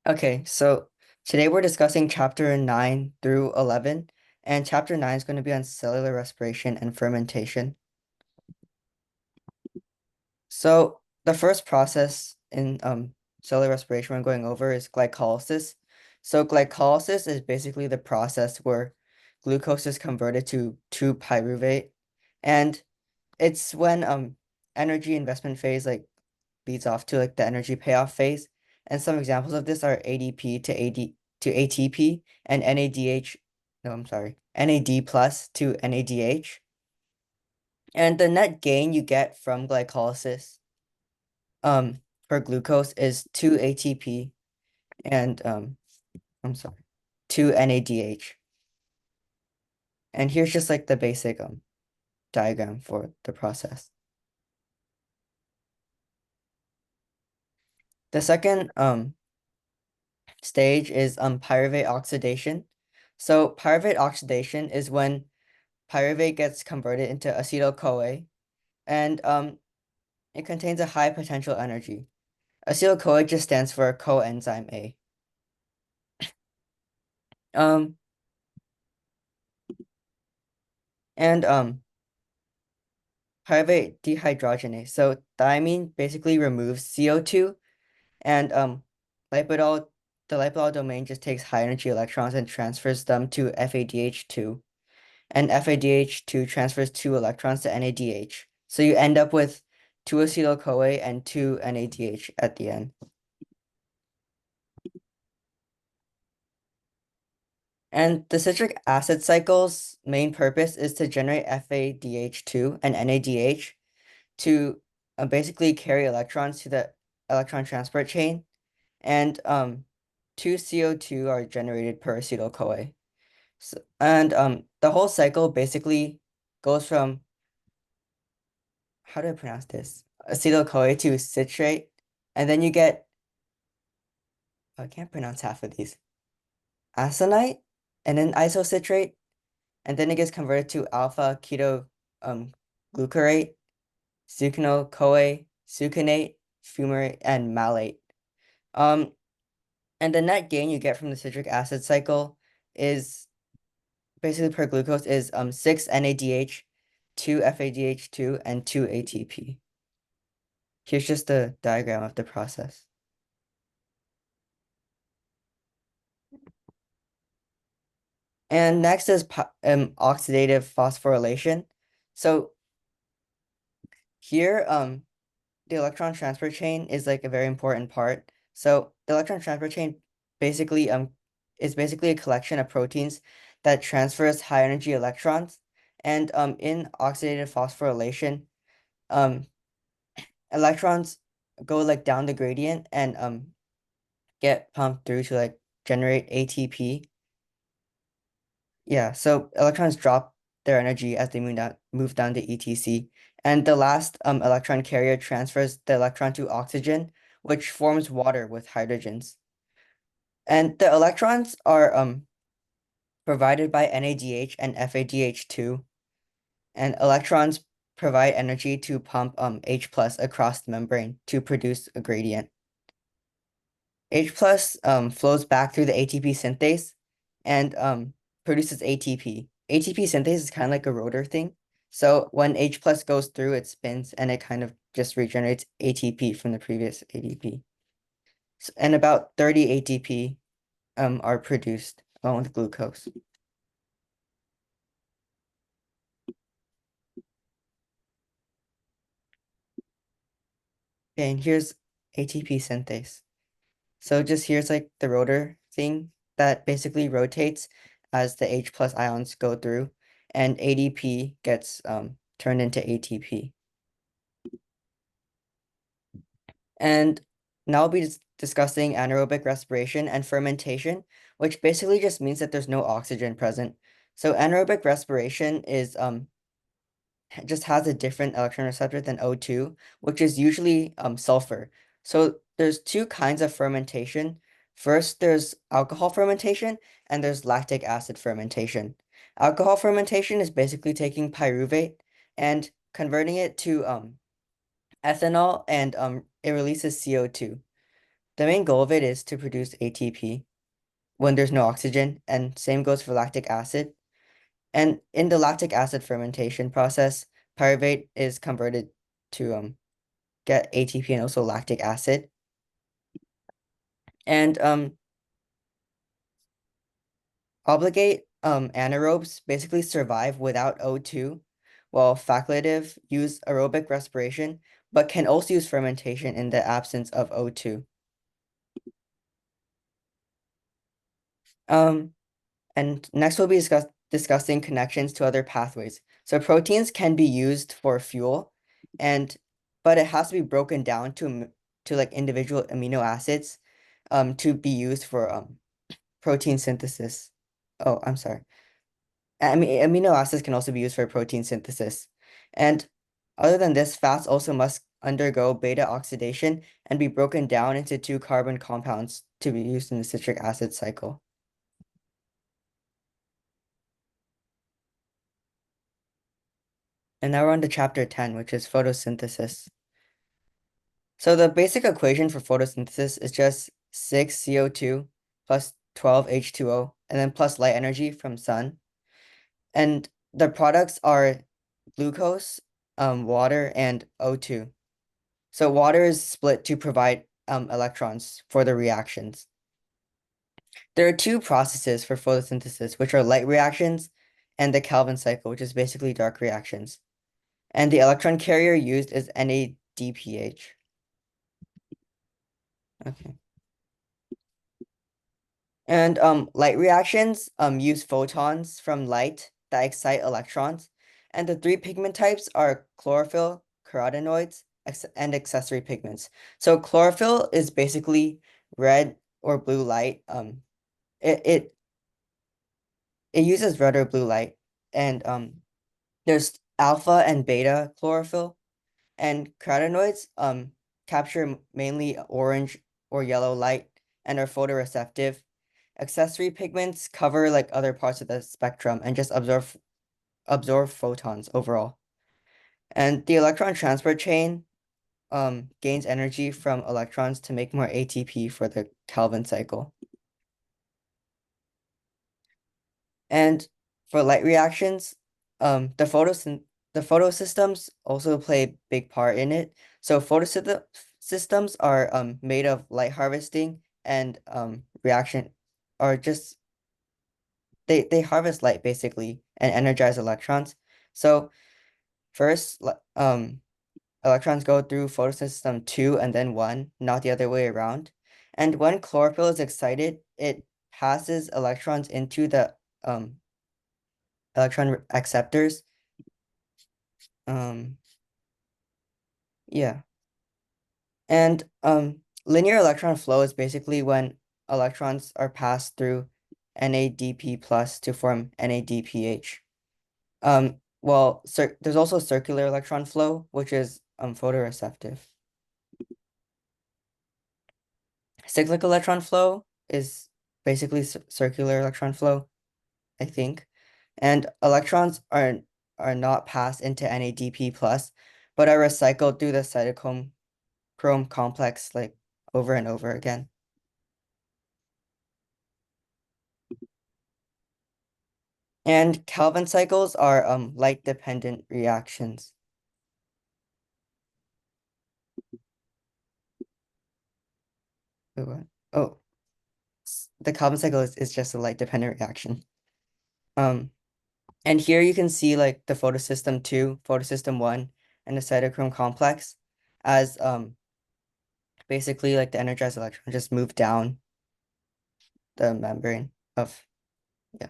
Okay, so today we're discussing chapter 9 through 11, and chapter 9 is going to be on cellular respiration and fermentation. So the first process in cellular respiration we're going over is glycolysis. So glycolysis is basically the process where glucose is converted to pyruvate, and it's when energy investment phase leads off to like the energy payoff phase. And some examples of this are ADP to ATP and NADH, no, I'm sorry, NAD plus to NADH. And the net gain you get from glycolysis for glucose is 2 ATP and I'm sorry, 2 NADH. And here's just like the basic diagram for the process. The second stage is pyruvate oxidation. So pyruvate oxidation is when pyruvate gets converted into acetyl-CoA, and it contains a high potential energy. Acetyl-CoA just stands for coenzyme A. Um, and Pyruvate dehydrogenase. So thiamine basically removes CO2, and lipidol the lipidol domain just takes high energy electrons and transfers them to FADH2. And FADH2 transfers 2 electrons to NADH. So you end up with 2 acetyl-CoA and 2 NADH at the end. And the citric acid cycle's main purpose is to generate FADH2 and NADH to basically carry electrons to the electron transport chain. And 2 CO2 are generated per acetyl-CoA. So, and the whole cycle basically goes from, how do I pronounce this? Acetyl-CoA to citrate, and then you get, I can't pronounce half of these. Aconite, and then isocitrate, and then it gets converted to alpha keto glucarate, succinyl-CoA, succinate, fumarate, and malate. Um, and the net gain you get from the citric acid cycle is basically per glucose is 6 NADH, 2 FADH2, and 2 ATP. Here's just a diagram of the process. And next is oxidative phosphorylation. So here, the electron transfer chain is like a very important part. So the electron transfer chain basically is basically a collection of proteins that transfers high energy electrons. And in oxidative phosphorylation, um electrons go like down the gradient and get pumped through to like generate ATP. Yeah, so electrons drop their energy as they move down to ETC. And the last electron carrier transfers the electron to oxygen, which forms water with hydrogens. And the electrons are provided by NADH and FADH2. And electrons provide energy to pump H plus across the membrane to produce a gradient. H plus flows back through the ATP synthase and produces ATP. ATP synthase is kind of like a rotor thing. So when H plus goes through, it spins and it kind of just regenerates ATP from the previous ATP. And about 30 ATP are produced along with glucose. Okay, and here's ATP synthase. So just here's like the rotor thing that basically rotates as the H plus ions go through, and ADP gets turned into ATP. And now I'll be discussing anaerobic respiration and fermentation, which basically just means that there's no oxygen present. So anaerobic respiration is just has a different electron receptor than O2, which is usually sulfur. So there's two kinds of fermentation. First, there's alcohol fermentation and there's lactic acid fermentation. Alcohol fermentation is basically taking pyruvate and converting it to ethanol, and it releases CO2. The main goal of it is to produce ATP when there's no oxygen, and same goes for lactic acid. And in the lactic acid fermentation process, pyruvate is converted to get ATP and also lactic acid. And obligate anaerobes basically survive without O2, while facultative use aerobic respiration, but can also use fermentation in the absence of O2. Um, and next we'll be discussing connections to other pathways. So proteins can be used for fuel, and but it has to be broken down to like individual amino acids to be used for protein synthesis. Oh, I'm sorry. I mean, amino acids can also be used for protein synthesis. And other than this, fats also must undergo beta oxidation and be broken down into two carbon compounds to be used in the citric acid cycle. And now we're on to chapter 10, which is photosynthesis. So the basic equation for photosynthesis is just 6 CO2 plus 12 H2O and then plus light energy from sun. And the products are glucose, water, and O2. So water is split to provide electrons for the reactions. There are two processes for photosynthesis, which are light reactions and the Calvin cycle, which is basically dark reactions. And the electron carrier used is NADPH. Okay. And light reactions use photons from light that excite electrons. And the three pigment types are chlorophyll, carotenoids, and accessory pigments. So chlorophyll is basically red or blue light. It it it uses red or blue light. And there's alpha and beta chlorophyll. And carotenoids capture mainly orange or yellow light and are photoreceptive. Accessory pigments cover like other parts of the spectrum and just absorb photons overall. And the electron transport chain gains energy from electrons to make more ATP for the Calvin cycle. And for light reactions, the photosystems also play a big part in it. So photosystem systems are made of light harvesting and reaction are just they harvest light basically and energize electrons. So first electrons go through photosystem 2 and then 1, not the other way around. And when chlorophyll is excited, it passes electrons into the electron acceptors. Um, yeah. And linear electron flow is basically when electrons are passed through NADP plus to form NADPH. Well, there's also circular electron flow, which is photoreceptive. Cyclic electron flow is basically circular electron flow, I think. And electrons are not passed into NADP plus, but are recycled through the cytochrome chrome complex like over and over again. And Calvin cycles are light dependent reactions. Wait, what? Oh, the Calvin cycle is just a light dependent reaction. Um, and here you can see like the photosystem 2, photosystem 1, and the cytochrome complex as basically like the energized electron just move down the membrane of yeah.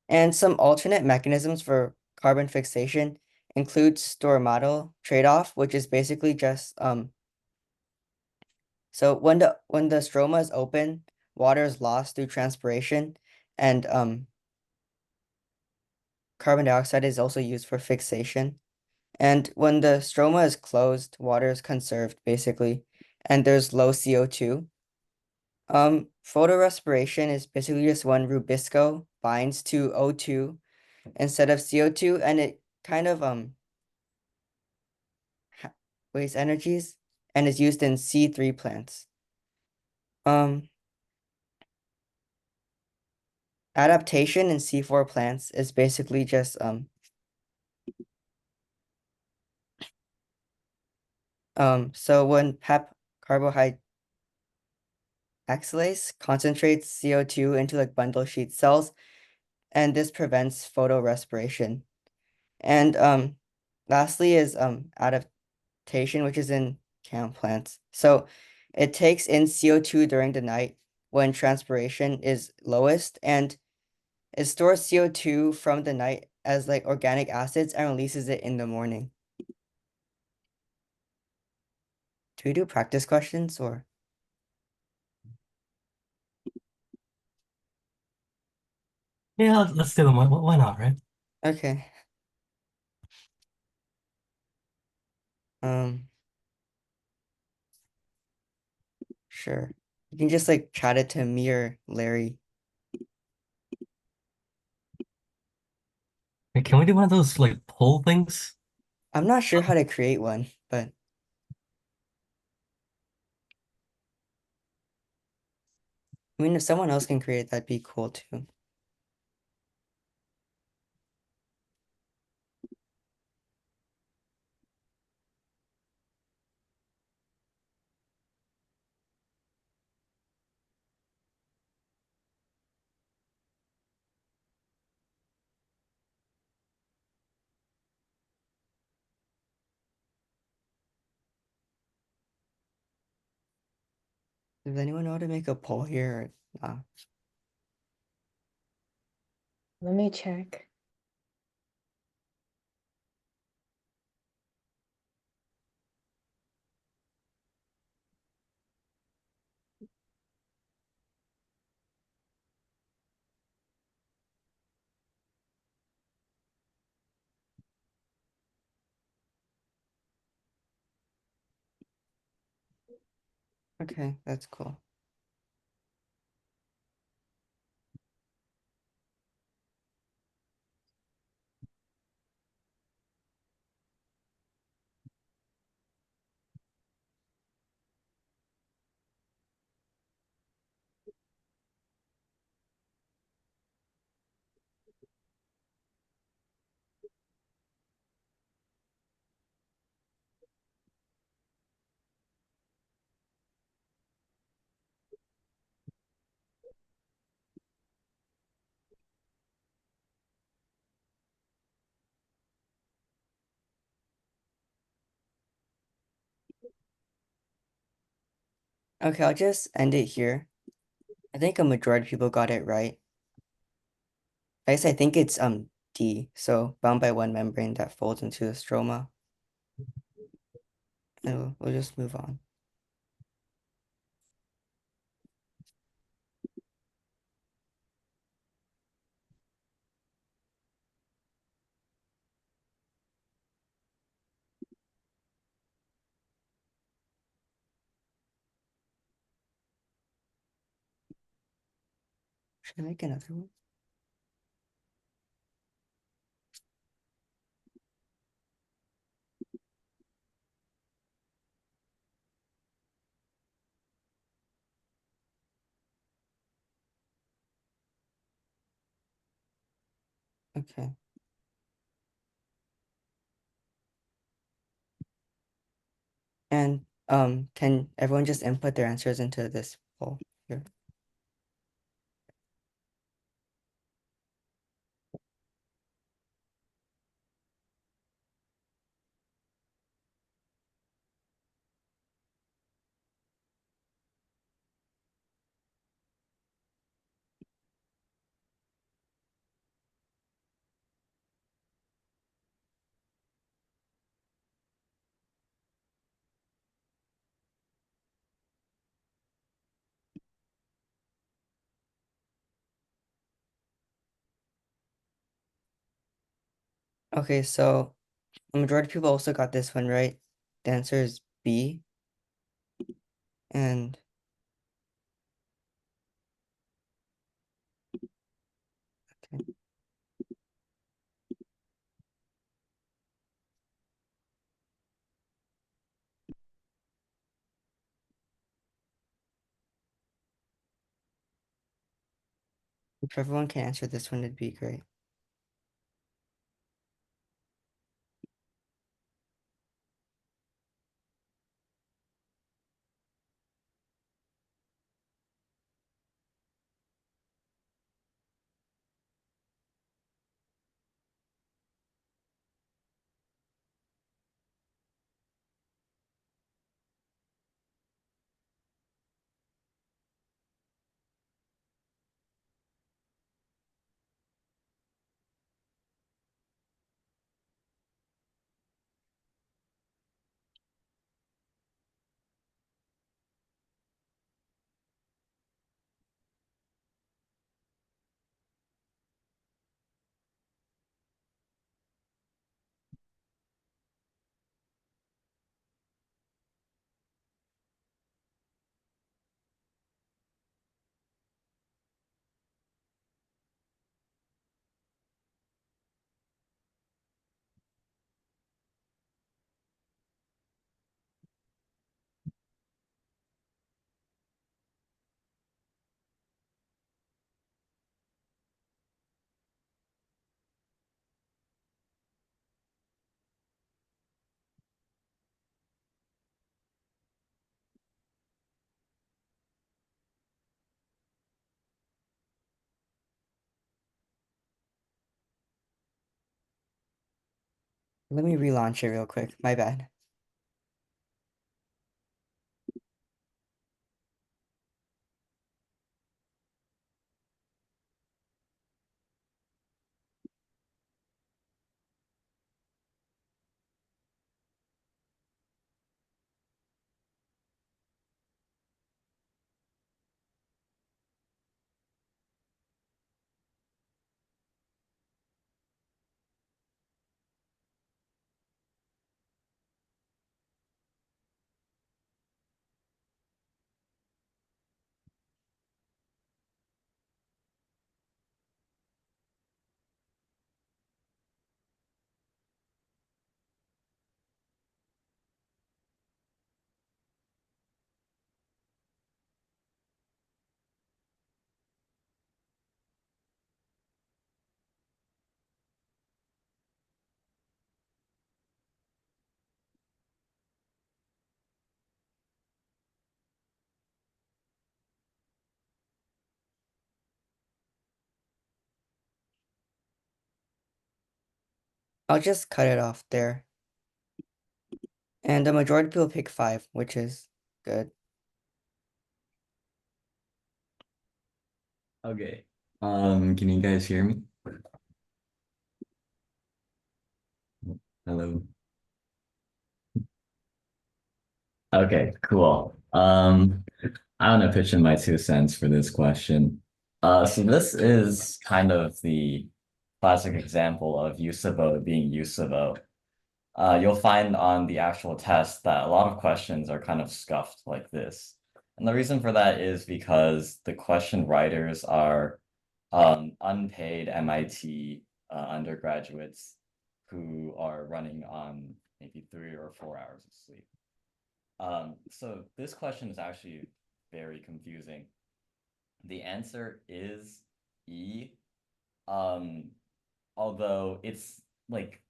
And some alternate mechanisms for carbon fixation include storamadal trade-off, which is basically just so when the stroma is open, water is lost through transpiration, and carbon dioxide is also used for fixation. And when the stroma is closed, water is conserved basically, and there's low CO2. Photorespiration is basically just when Rubisco binds to O2 instead of CO2, and it kind of wastes energies. and is used in C3 plants. Um, Adaptation in C4 plants is basically just so when pep carbohydroxylase concentrates CO2 into like bundle sheet cells, and this prevents photorespiration. And lastly is adaptation, which is in cam plants. So it takes in CO2 during the night when transpiration is lowest, and it stores CO2 from the night as like organic acids and releases it in the morning. Do we do practice questions or? Yeah, let's do them. Why not, right? Okay. Um, sure. You can just like chat it to me or Larry. Hey, can we do one of those like poll things? I'm not sure how to create one, but I mean, if someone else can create, that'd be cool too. Does anyone know how to make a poll here or not? Let me check. Okay, that's cool. Okay, I'll just end it here. I think a majority of people got it right. I guess I think it's D, so bound by one membrane that folds into the stroma. And we'll just move on. Should I make another one? Okay. And can everyone just input their answers into this poll here? Okay, so a majority of people also got this one right. The answer is B. And okay. If everyone can answer this one, it'd be great. Let me relaunch it real quick. My bad. I'll just cut it off there. And the majority of people pick 5, which is good. Okay. Can you guys hear me? Hello. Okay, cool. I don't know, pitch in my 2 cents for this question. So this is kind of the classic example of Usabo being Usabo. You'll find on the actual test that a lot of questions are kind of scuffed like this. And the reason for that is because the question writers are unpaid MIT undergraduates who are running on maybe 3 or 4 hours of sleep. So this question is actually very confusing. The answer is E, although it's like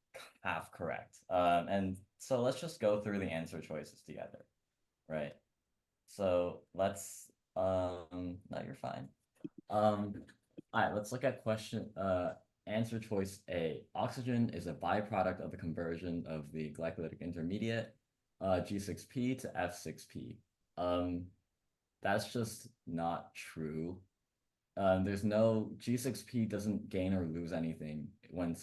half correct. And so let's just go through the answer choices together, right? So let's, no, you're fine. All right, let's look at answer choice A. Oxygen is a byproduct of the conversion of the glycolytic intermediate, G6P to F6P. That's just not true. There's no G6P doesn't gain or lose anything when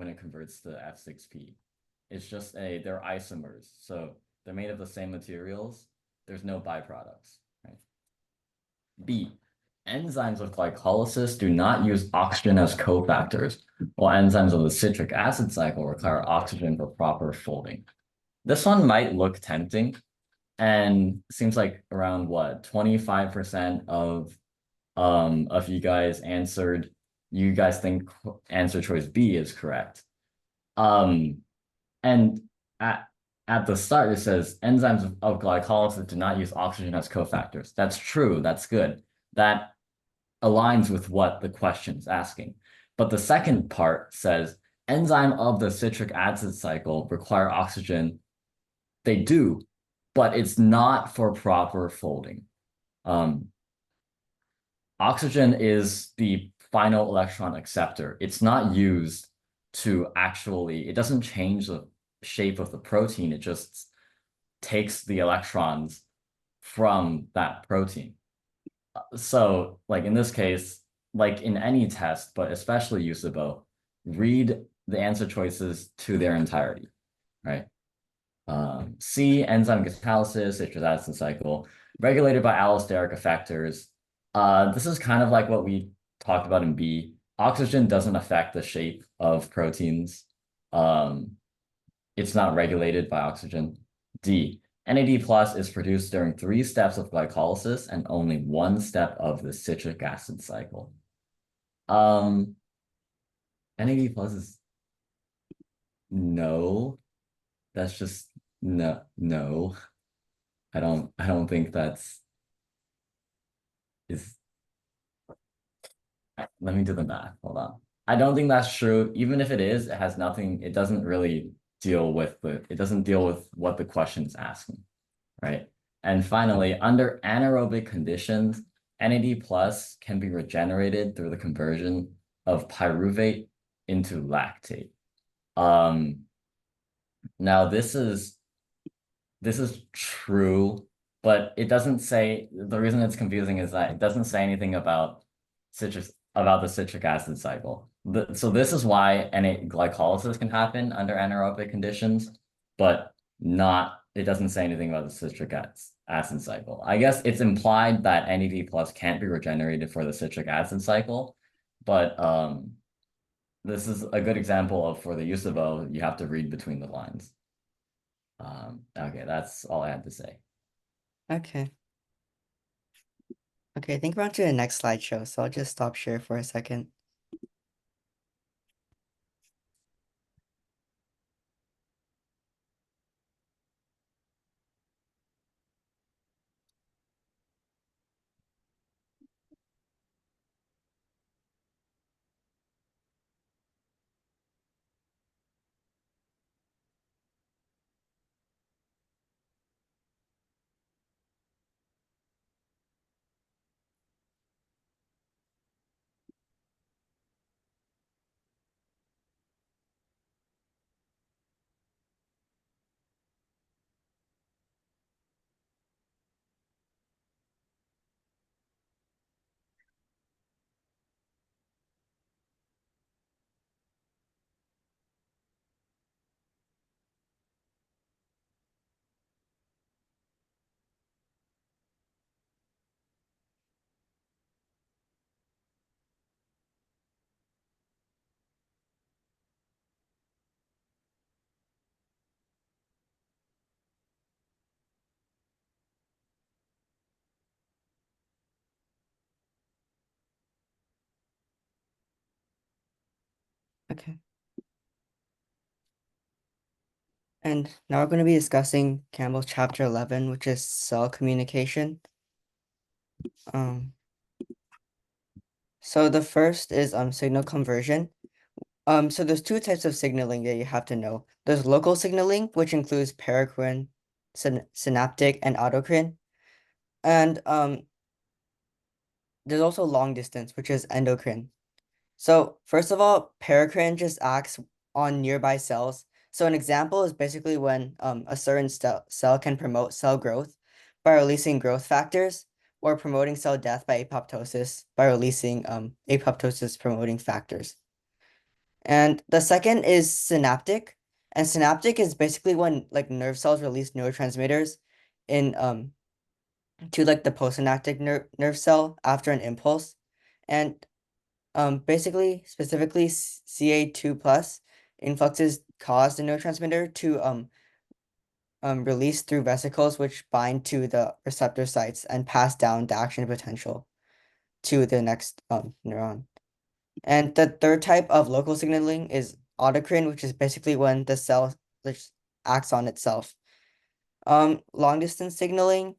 it converts to F6P. It's just they're isomers, so they're made of the same materials. There's no byproducts, right? B, enzymes of glycolysis do not use oxygen as cofactors, while enzymes of the citric acid cycle require oxygen for proper folding. This one might look tempting, and seems like around what 25% of you guys answered. You guys think answer choice B is correct. And at the start, it says enzymes of glycolysis do not use oxygen as cofactors. That's true. That's good. That aligns with what the question's asking. But the second part says enzyme of the citric acid cycle require oxygen. They do, but it's not for proper folding. Oxygen is the final electron acceptor. It's not used to actually, it doesn't change the shape of the protein. It just takes the electrons from that protein. So like in this case, like in any test, but especially Usabo, read the answer choices to their entirety, right? C, enzyme catalysis, citric acid cycle, regulated by allosteric effectors. This is kind of like what we talked about in B. Oxygen doesn't affect the shape of proteins. It's not regulated by oxygen. D, NAD plus is produced during 3 steps of glycolysis and only 1 step of the citric acid cycle. NAD plus is no. That's just no. I don't think that's is let me do the math. Hold on. I don't think that's true. Even if it is, it has nothing, it doesn't really deal with it doesn't deal with what the question's asking, right? And finally, under anaerobic conditions, NAD plus can be regenerated through the conversion of pyruvate into lactate. Now this is true, but it doesn't say, the reason it's confusing is that it doesn't say anything about the citric acid cycle. So this is why glycolysis can happen under anaerobic conditions, but it doesn't say anything about the citric acid cycle. I guess it's implied that NAD plus can't be regenerated for the citric acid cycle, but this is a good example of, for the Usabo, you have to read between the lines. Okay, that's all I had to say. Okay. Okay, I think we're on to the next slideshow, so I'll just stop share for a second. Okay. And now we're going to be discussing Campbell's chapter 11, which is cell communication. So the first is signal conversion. So there's 2 types of signaling that you have to know. There's local signaling, which includes paracrine, synaptic, and autocrine. And there's also long distance, which is endocrine. So first of all, paracrine just acts on nearby cells. So an example is basically when a certain cell can promote cell growth by releasing growth factors, or promoting cell death by apoptosis by releasing apoptosis promoting factors. And the second is synaptic. And synaptic is basically when like nerve cells release neurotransmitters in to like the postsynaptic nerve cell after an impulse. And basically, specifically CA2 plus influxes cause the neurotransmitter to release through vesicles, which bind to the receptor sites and pass down the action potential to the next neuron. And the third type of local signaling is autocrine, which is basically when the cell just acts on itself. Long distance signaling,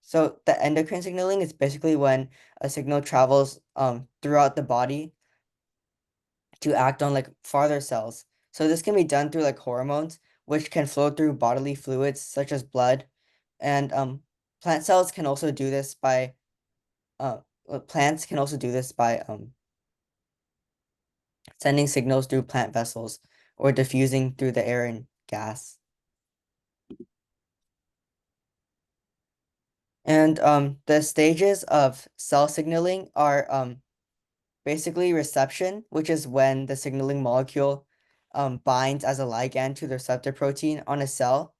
So the endocrine signaling is basically when a signal travels throughout the body to act on like farther cells. So this can be done through like hormones, which can flow through bodily fluids such as blood. And plant cells can also do this by plants can also do this by sending signals through plant vessels or diffusing through the air and gas. And the stages of cell signaling are basically reception, which is when the signaling molecule binds as a ligand to the receptor protein on a cell.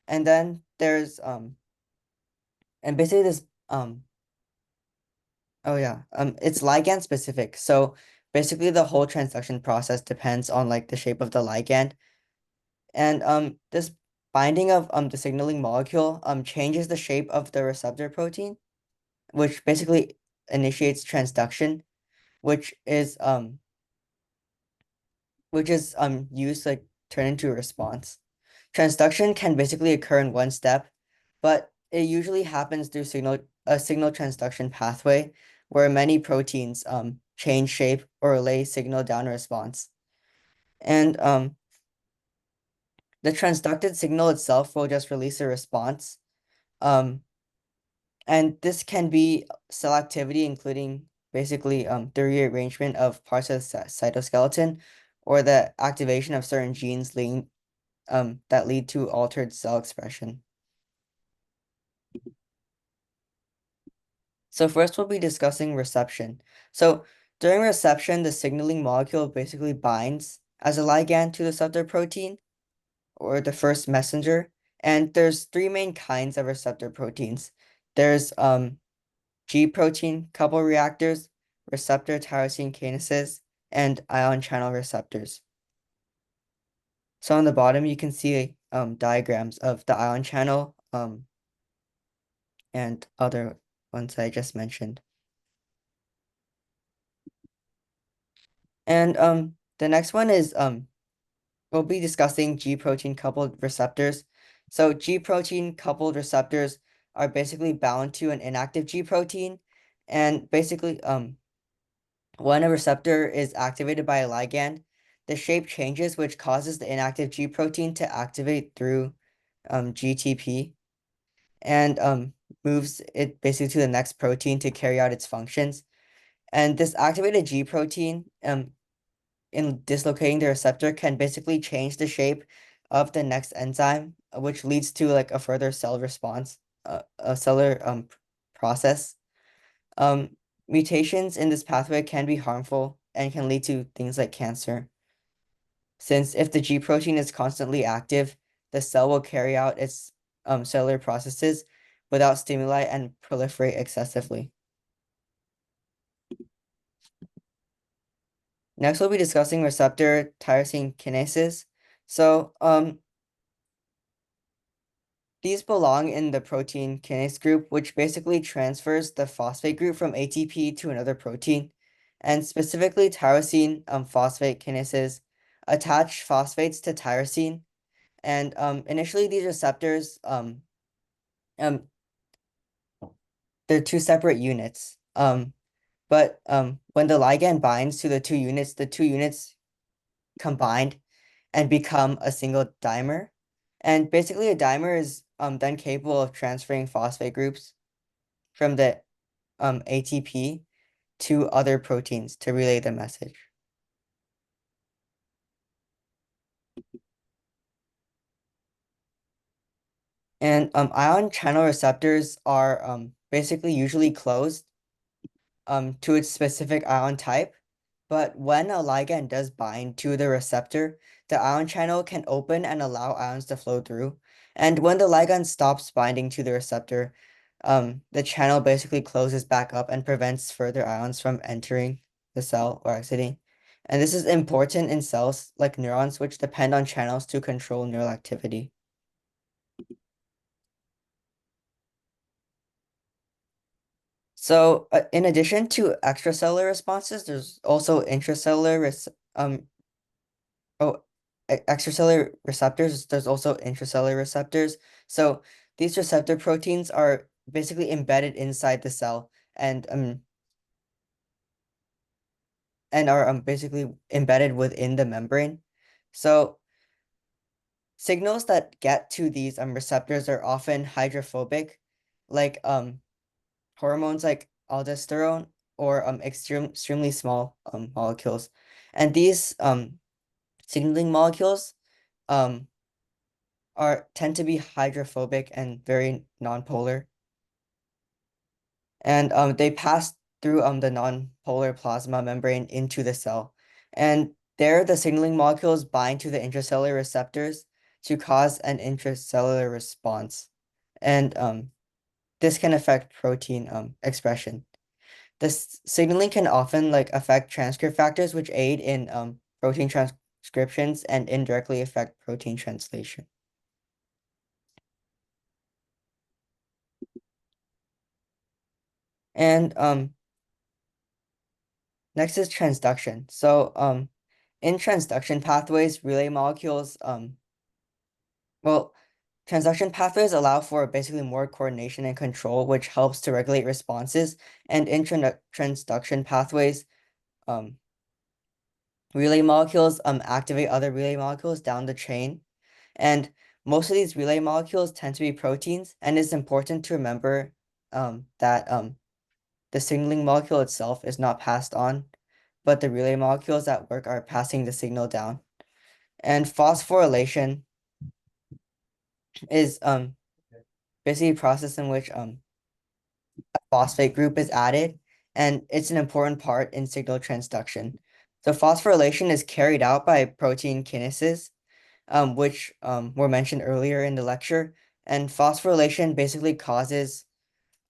And then there's and basically this oh yeah, it's ligand specific. So basically the whole transduction process depends on like the shape of the ligand. And this binding of the signaling molecule changes the shape of the receptor protein, which basically initiates transduction, which is used to like turn into a response. Transduction can basically occur in one step, but it usually happens through a signal transduction pathway where many proteins change shape or relay signal down a response. And the transducted signal itself will just release a response. Um, and this can be cell activity, including basically the rearrangement of parts of the cytoskeleton or the activation of certain genes that lead to altered cell expression. So first we'll be discussing reception. So during reception, the signaling molecule basically binds as a ligand to the receptor protein or the first messenger. And there's three main kinds of receptor proteins. There's G protein couple reactors, receptor tyrosine kinases, and ion channel receptors. So on the bottom, you can see diagrams of the ion channel and other ones I just mentioned. And the next one is we'll be discussing G protein coupled receptors. So G protein coupled receptors are basically bound to an inactive G protein, and basically when a receptor is activated by a ligand, the shape changes, which causes the inactive G protein to activate through GTP and moves it basically to the next protein to carry out its functions. And this activated G protein in dislocating the receptor can basically change the shape of the next enzyme, which leads to like a further cell response, a cellular process. Um, Mutations in this pathway can be harmful and can lead to things like cancer. Since if the G protein is constantly active, the cell will carry out its cellular processes without stimuli and proliferate excessively. Next, we'll be discussing receptor tyrosine kinases. So, these belong in the protein kinase group, which basically transfers the phosphate group from ATP to another protein. And specifically, tyrosine phosphate kinases attach phosphates to tyrosine. And initially, these receptors, um, they're two separate units. But when the ligand binds to the two units combined and become a single dimer. And basically a dimer is then capable of transferring phosphate groups from the ATP to other proteins to relay the message. And ion channel receptors are basically usually closed to its specific ion type. But when a ligand does bind to the receptor, the ion channel can open and allow ions to flow through. And when the ligand stops binding to the receptor, the channel basically closes back up and prevents further ions from entering the cell or exiting. And this is important in cells like neurons, which depend on channels to control neural activity. So, in addition to extracellular responses, there's also oh, extracellular receptors. There's also intracellular receptors. So these receptor proteins are basically embedded inside the cell and are basically embedded within the membrane. So signals that get to these receptors are often hydrophobic, like hormones like aldosterone or extremely small molecules. And these signaling molecules um tend to be hydrophobic and very nonpolar. And they pass through the nonpolar plasma membrane into the cell. And there the signaling molecules bind to the intracellular receptors to cause an intracellular response. And this can affect protein expression. This signaling can often like affect transcript factors which aid in protein transcriptions and indirectly affect protein translation. And next is transduction. So in transduction pathways, relay molecules well, transduction pathways allow for basically more coordination and control, which helps to regulate responses. And in transduction pathways, um, relay molecules activate other relay molecules down the chain. And most of these relay molecules tend to be proteins, and it's important to remember that the signaling molecule itself is not passed on, but the relay molecules at work are passing the signal down. And phosphorylation is basically a process in which a phosphate group is added, and it's an important part in signal transduction. So phosphorylation is carried out by protein kinases, which were mentioned earlier in the lecture. And phosphorylation basically causes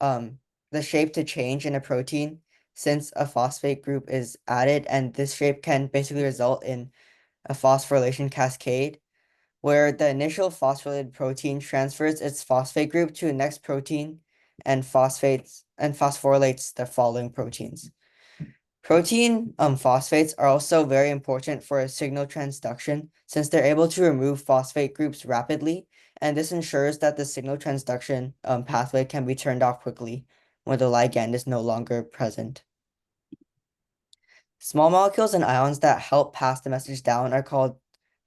the shape to change in a protein since a phosphate group is added, and this shape can basically result in a phosphorylation cascade where the initial phosphorylated protein transfers its phosphate group to the next protein and phosphorylates the following proteins. Protein phosphates are also very important for signal transduction since they're able to remove phosphate groups rapidly, and this ensures that the signal transduction pathway can be turned off quickly when the ligand is no longer present. Small molecules and ions that help pass the message down are called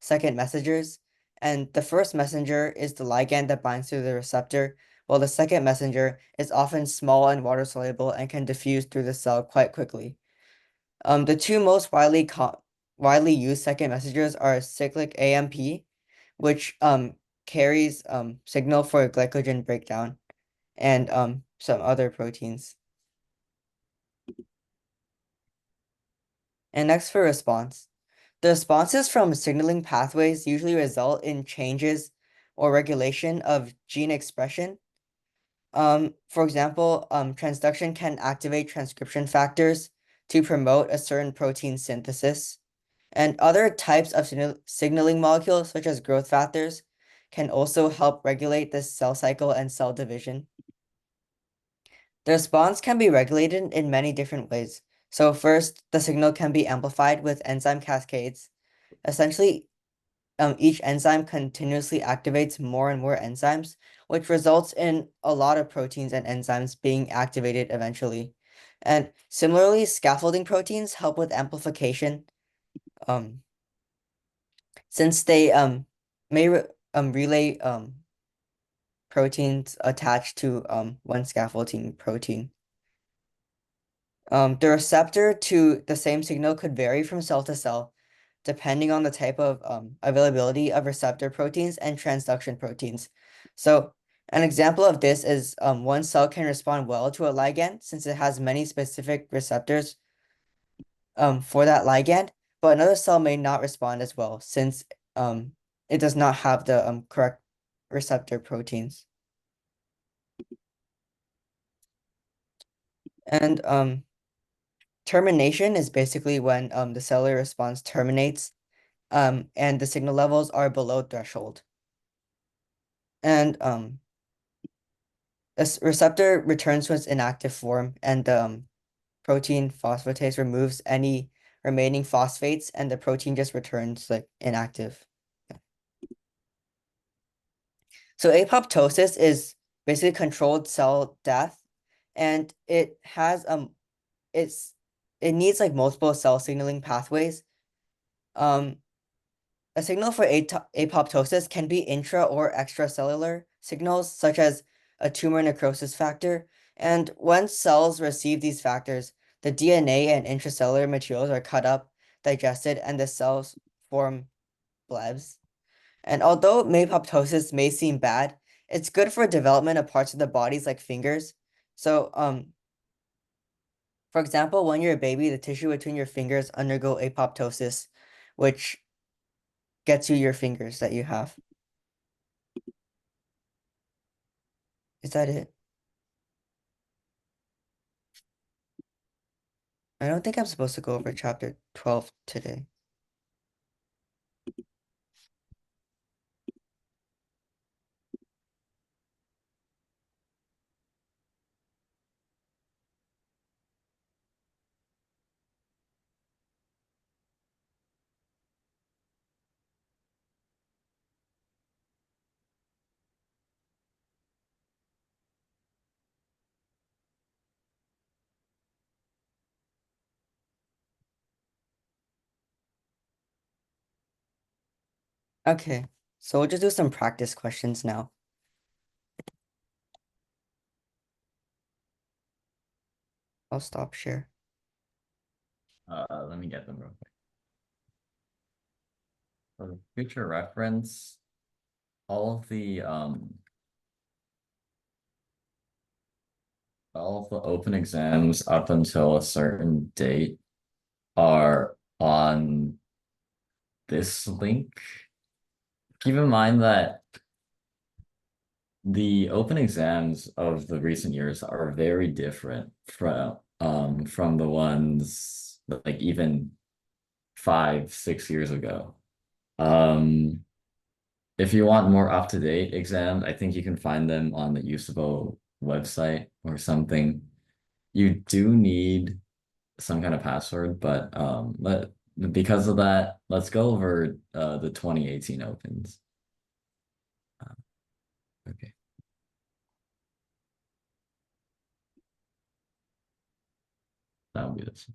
second messengers, and the first messenger is the ligand that binds to the receptor, while the second messenger is often small and water soluble and can diffuse through the cell quite quickly. The two most widely used second messengers are cyclic AMP, which carries signal for glycogen breakdown, and some other proteins. And next for response. The responses from signaling pathways usually result in changes or regulation of gene expression. For example, transduction can activate transcription factors to promote a certain protein synthesis. And other types of signaling molecules, such as growth factors, can also help regulate the cell cycle and cell division. The response can be regulated in many different ways. So first, the signal can be amplified with enzyme cascades. Essentially, each enzyme continuously activates more and more enzymes, which results in a lot of proteins and enzymes being activated eventually. And similarly, scaffolding proteins help with amplification. Since they may relay proteins attached to one scaffolding protein. The receptor to the same signal could vary from cell to cell, depending on the type of availability of receptor proteins and transduction proteins. So an example of this is one cell can respond well to a ligand since it has many specific receptors for that ligand, but another cell may not respond as well since it does not have the correct receptor proteins. And termination is basically when the cellular response terminates and the signal levels are below threshold. And a receptor returns to its inactive form and the protein phosphatase removes any remaining phosphates and the protein just returns like inactive. So apoptosis is basically controlled cell death, and it has it needs like multiple cell signaling pathways. Um, a signal for apoptosis can be intra or extracellular signals, such as a tumor necrosis factor. And when cells receive these factors, the DNA and intracellular materials are cut up, digested, and the cells form blebs. And although apoptosis may seem bad, it's good for development of parts of the bodies like fingers. So, for example, when you're a baby, the tissue between your fingers undergo apoptosis, which gets you your fingers that you have. Is that it? I don't think I'm supposed to go over chapter 12 today. Okay, so we'll just do some practice questions now. I'll stop share. Let me get them real quick. For future reference, all of the open exams up until a certain date are on this link. Keep in mind that the open exams of the recent years are very different from the ones like even 5, 6 years ago. If you want more up-to-date exams, I think you can find them on the Usabo website or something. You do need some kind of password, but because of that, let's go over the 2018 opens. Okay. That would be this.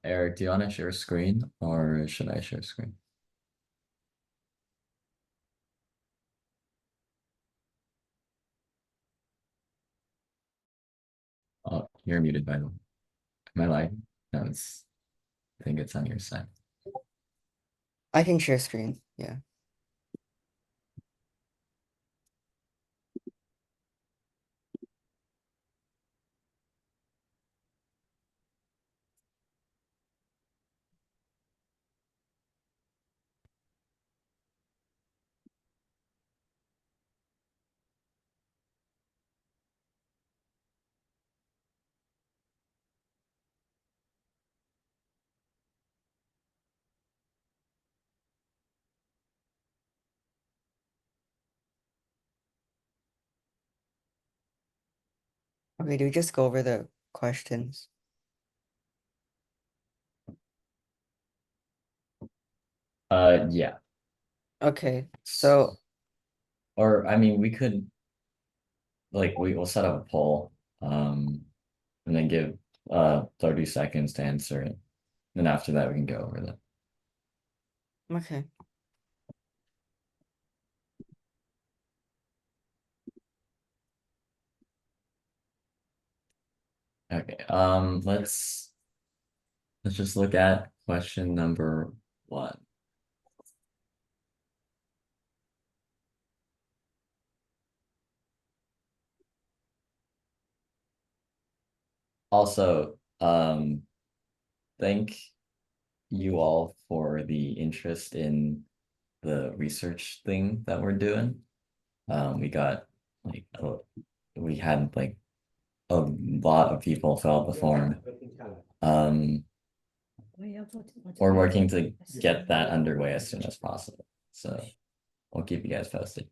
Eric, do you want to share screen or should I share screen? Oh, you're muted by the way. Am I lying? No, I think it's on your side. I can share screen, yeah. Okay, do we just go over the questions? Yeah. Okay, so Or I mean, we could we'll set up a poll, and then give 30 seconds to answer it. Then after that, we can go over that. okay. Okay. Let's just look at question number 1. Also, think you all for the interest in the research thing that we're doing. We got like we had like a lot of people fill out the form. We're working to get that underway as soon as possible. So we'll keep you guys posted.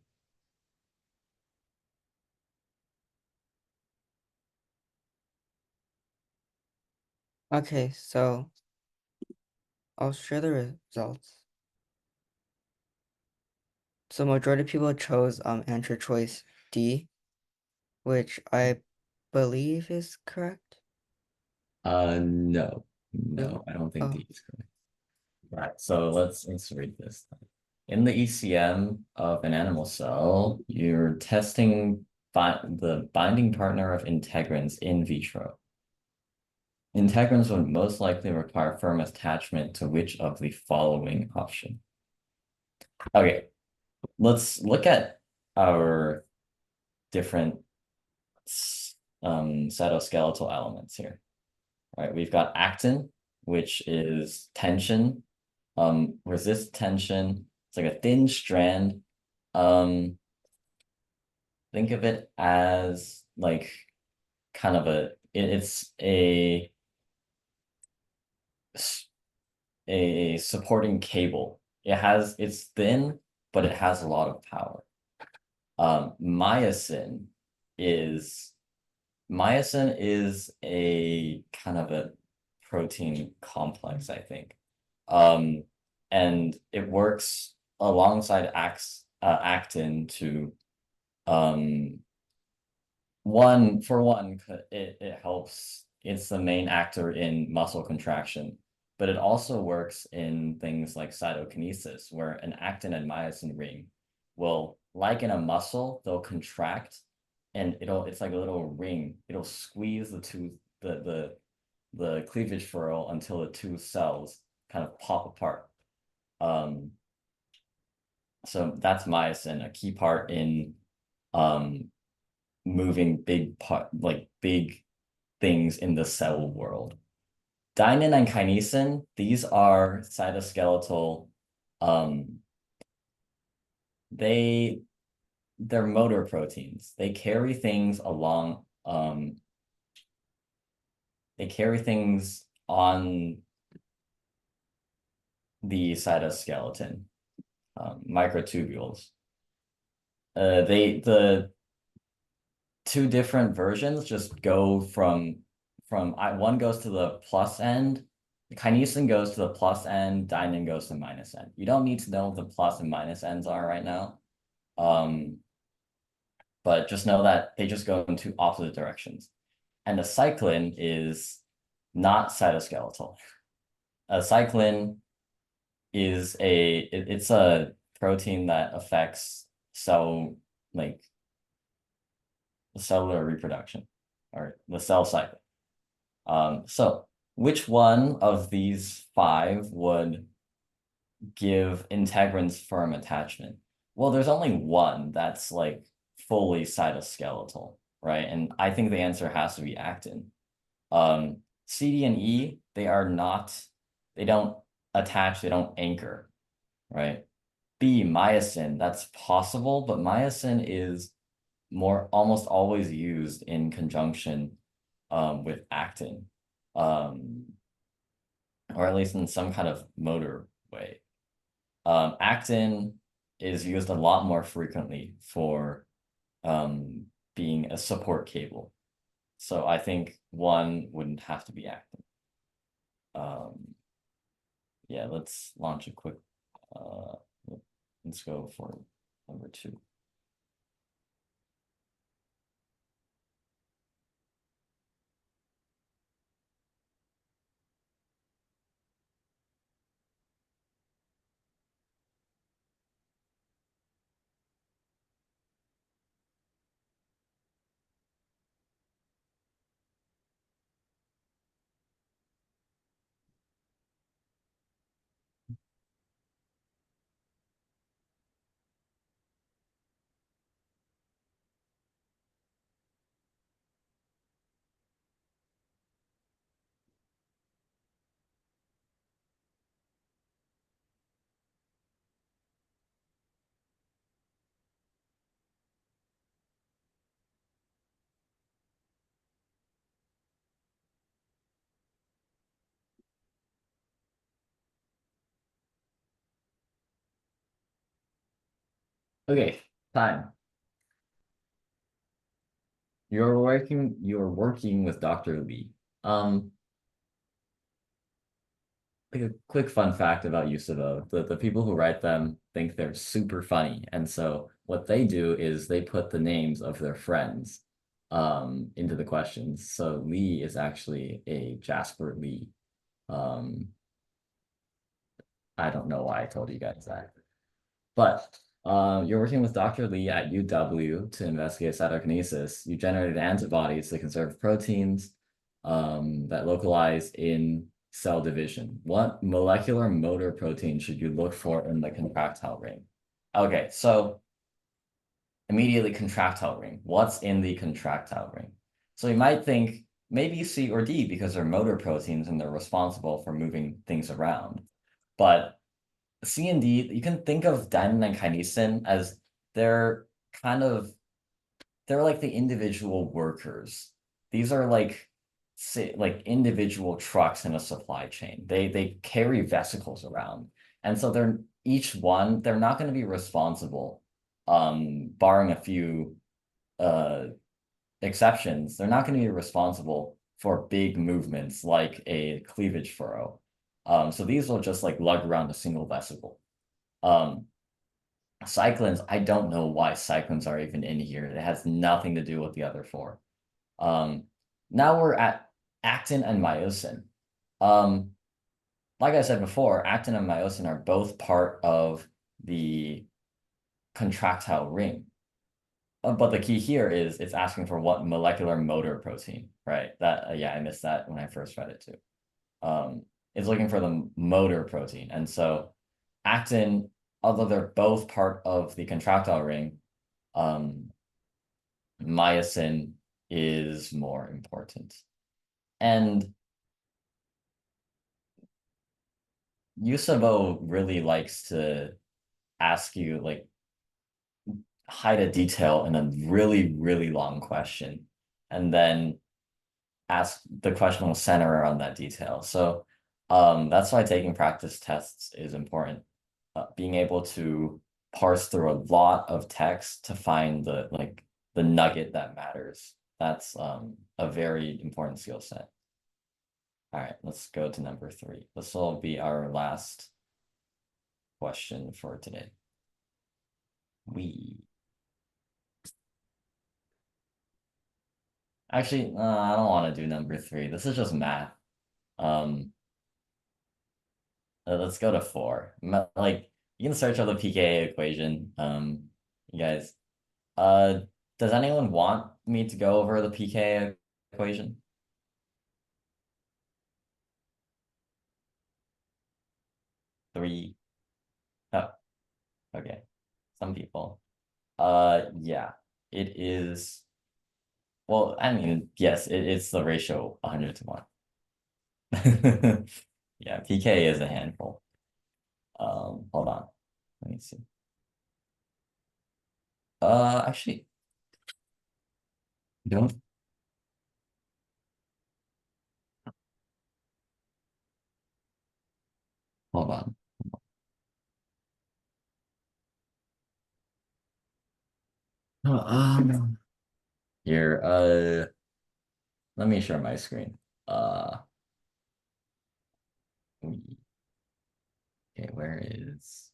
Okay, so I'll share the results. So majority of people chose answer choice D, which I believe is correct. No, Really? I don't think Oh. D is correct. Right, so let's read this. In the ECM of an animal cell, you're testing the binding partner of integrins in vitro. Integrins would most likely require firm attachment to which of the following option? Okay, let's look at our different cytoskeletal elements here. All right, we've got actin, which is tension, resist tension. It's like a thin strand. Think of it as like kind of it's a supporting cable. It's thin, but it has a lot of power. Is myosin is a kind of a protein complex, I think. And it works alongside actin to it helps. It's the main actor in muscle contraction, but it also works in things like cytokinesis, where an actin and myosin ring will, like in a muscle, they'll contract and it's like a little ring. It'll squeeze the cleavage furrow until the two cells kind of pop apart. So that's myosin, a key part in moving big things in the cell world. Dynin and kinesin, these are cytoskeletal. They're motor proteins. They carry things along. They carry things on the cytoskeleton, microtubules. The two different versions just go from one goes to the plus end, kinesin goes to the plus end, dynin goes to minus end. You don't need to know what the plus and minus ends are right now. But just know that they just go in two opposite directions. And the cyclin is not cytoskeletal. A cyclin is it's a protein that affects cellular reproduction or the cell cycle. So which one of these five would give integrins firm attachment? Well, there's only one that's like fully cytoskeletal, right? And I think the answer has to be actin. CD and E, they don't attach, they don't anchor, right? B, myosin, that's possible, but myosin is almost always used in conjunction with actin, or at least in some kind of motor way. Actin is used a lot more frequently for being a support cable. So I think one wouldn't have to be actin. Yeah, let's launch a quick, let's go for number 2. Okay, time. You're working with Dr. Lee. Like a quick fun fact about Usabo, the people who write them think they're super funny. And so what they do is they put the names of their friends into the questions. So Lee is actually a Jasper Lee. Um, I don't know why I told you guys that. But you're working with Dr. Lee at UW to investigate cytokinesis. You generated antibodies to conserve proteins that localize in cell division. What molecular motor protein should you look for in the contractile ring? Okay, so immediately contractile ring. What's in the contractile ring? So you might think maybe C or D because they're motor proteins and they're responsible for moving things around. But C and D, you can think of dynein and kinesin as they're kind of they're like the individual workers. These are like say like individual trucks in a supply chain. They carry vesicles around. And so they're each one, they're not going to be responsible, barring a few exceptions, they're not going to be responsible for big movements like a cleavage furrow. So these will just like lug around a single vesicle. Um, cyclins, I don't know why cyclins are even in here. It has nothing to do with the other four. Now we're at actin and myosin. Like I said before, actin and myosin are both part of the contractile ring. But the key here is it's asking for what molecular motor protein, right? That yeah, I missed that when I first read it too. It's looking for the motor protein, and so actin, although they're both part of the contractile ring, myosin is more important. And Usabo really likes to ask you like hide a detail in a really, really long question, and then ask the question will center around that detail. So that's why taking practice tests is important. Being able to parse through a lot of text to find the nugget that matters. That's a very important skill set. All right, let's go to number 3. This will be our last question for today. Actually, I don't want to do number 3. This is just math. Let's go to 4. Like you can search up the pKa equation. You guys, does anyone want me to go over the pKa equation? Three. Oh, okay. Some people. Yeah, it is. Well, I mean, yes, it's the ratio 100 to 1. Yeah, pKa is a handful. Hold on. Let me see. Actually, don't. Hold on. Here, let me share my screen. Okay, where is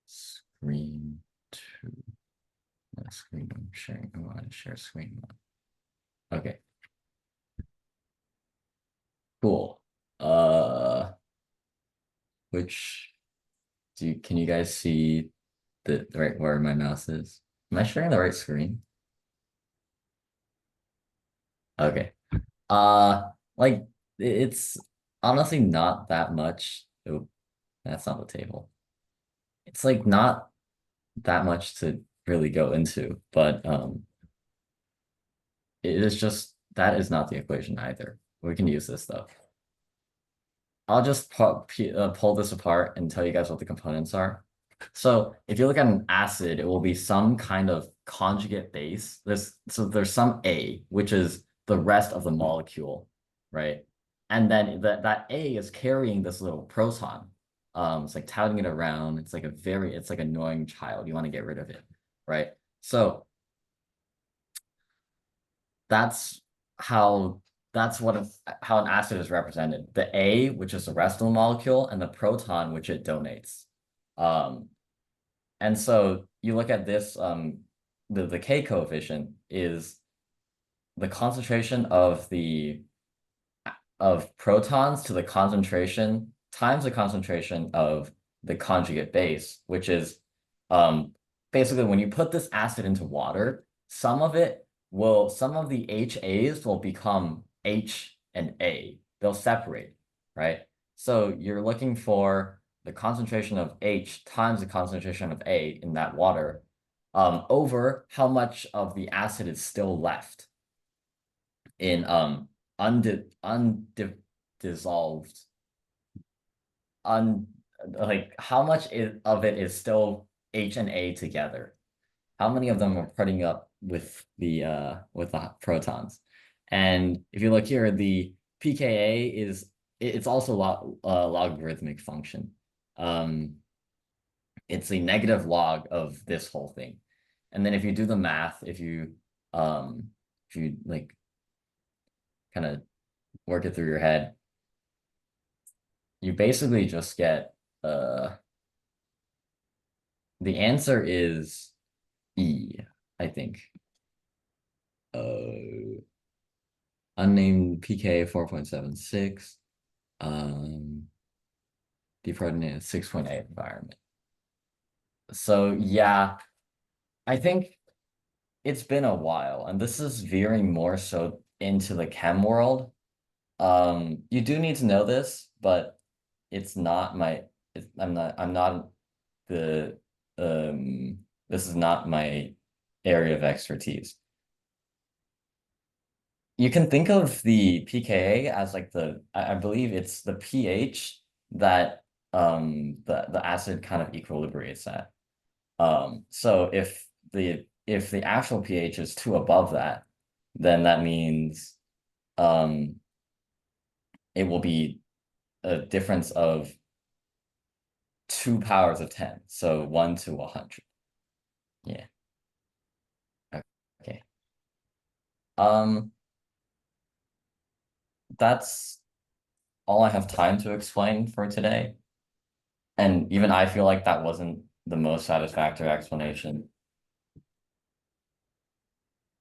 screen 2? Screen sharing. I want to share screen 1. Okay. Cool. Which can you guys see the right where my mouse is? Am I sharing the right screen? Okay. Like it's honestly not that much. Oh, that's not the table. It's like not that much to really go into, but it is just that is not the equation either. We can use this though. I'll just pull this apart and tell you guys what the components are. So if you look at an acid, it will be some kind of conjugate base. There's some A, which is the rest of the molecule, right? And then that A is carrying this little proton. It's like touting it around. It's like it's like annoying child. You want to get rid of it, right? So that's how how an acid is represented. The A, which is the rest of the molecule, and the proton, which it donates. And so you look at this, the K coefficient is the concentration of protons to the concentration times the concentration of the conjugate base, which is basically when you put this acid into water, some of the HAs will become H and A. They'll separate, right? So you're looking for the concentration of H times the concentration of A in that water over how much of the acid is still left in undissolved like how much of it is still H and A together. How many of them are putting up with the protons? And if you look here, the pKa it's also a logarithmic function. It's a negative log of this whole thing. And then if you do the math, if you like kind of work it through your head, you basically just get the answer is E, I think. Unnamed pK 4.76. Deprotonated 6.8 environment. So yeah, I think it's been a while, and this is veering more so into the chem world. You do need to know this, but it's not I'm not the this is not my area of expertise. You can think of the pKa as like I believe it's the pH that the acid kind of equilibrates at. So if the actual pH is too above that, then that means it will be a difference of 2 powers of 10, so 1 to 100. Yeah. Okay. That's all I have time to explain for today. And even I feel like that wasn't the most satisfactory explanation.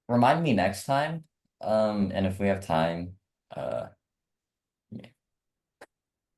Remind me next time, and if we have time,